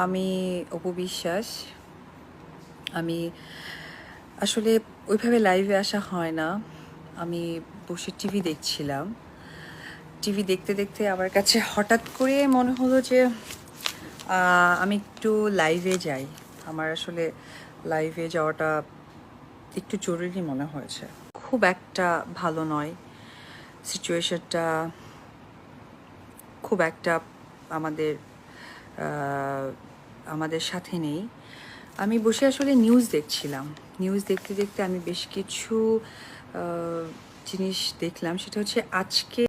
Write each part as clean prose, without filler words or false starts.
আমি অপু বিশ্বাস। আমি আসলে ওইভাবে লাইভে আসা হয় না। আমি বসে টিভি দেখছিলাম। টিভি দেখতে দেখতে আমার কাছে হঠাৎ করে মনে হলো যে আমি একটু লাইভে যাই। আমার আসলে লাইভে যাওয়াটা একটু জরুরি মনে হয়েছে। খুব একটা ভালো নয়, সিচুয়েশনটা খুব একটা আমাদের আমাদের সাথে নেই। আমি বসে আসলে নিউজ দেখছিলাম। নিউজ দেখতে দেখতে আমি বেশ কিছু জিনিস দেখলাম। সেটা হচ্ছে আজকে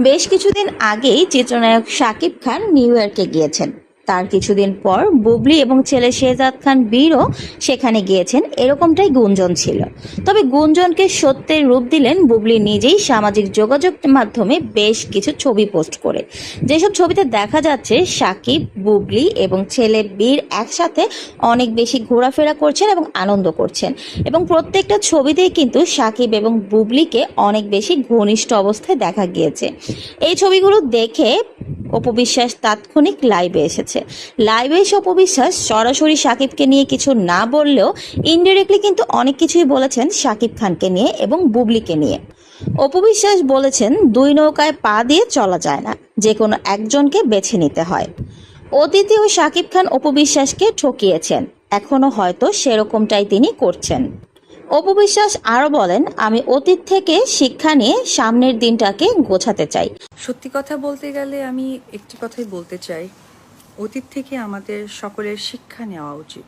বেশ কিছুদিন আগেই চিত্রনায়ক শাকিব খান নিউ ইয়র্কে গিয়েছেন। তার কিছুদিন পর বুবলি এবং ছেলে শেহজাদ খান বীরও সেখানে গিয়েছেন, এরকমটাই গুঞ্জন ছিল। তবে গুঞ্জনকে সত্যের রূপ দিলেন বুবলি নিজেই সামাজিক যোগাযোগ মাধ্যমে বেশ কিছু ছবি পোস্ট করে। যেসব ছবিতে দেখা যাচ্ছে শাকিব, বুবলি এবং ছেলে বীর একসাথে অনেক বেশি ঘোরাফেরা করছেন এবং আনন্দ করছেন, এবং প্রত্যেকটা ছবিতেই কিন্তু শাকিব এবং বুবলিকে অনেক বেশি ঘনিষ্ঠ অবস্থায় দেখা গিয়েছে। এই ছবিগুলো দেখে অপু বিশ্বাস তাৎক্ষণিক লাইভে এসেছে। লাইভে এসে অপু বিশ্বাস সরাসরি শাকিবকে নিয়ে কিছু না বললেও ইনডিরেক্টলি কিন্তু অনেক কিছুই বলেছেন শাকিব খানকে নিয়ে এবং বুবলিকে নিয়ে। অপু বিশ্বাস বলেছেন, দুই নৌকায় পা দিয়ে চলা যায় না, যে কোনো একজনকে বেছে নিতে হয়। অতীতেও শাকিব খান অপু বিশ্বাসকে ঠকিয়েছেন, এখনো হয়তো সেরকমটাই তিনি করছেন। অপু বিশ্বাস আরো বলেন, আমি অতীত থেকে শিক্ষা নিয়ে সামনের দিনটাকে গোছাতে চাই। সত্যি কথা বলতে গেলে আমি একটি কথাই বলতে চাই, অতীত থেকে আমাদের সকলের শিক্ষা নেওয়া উচিত।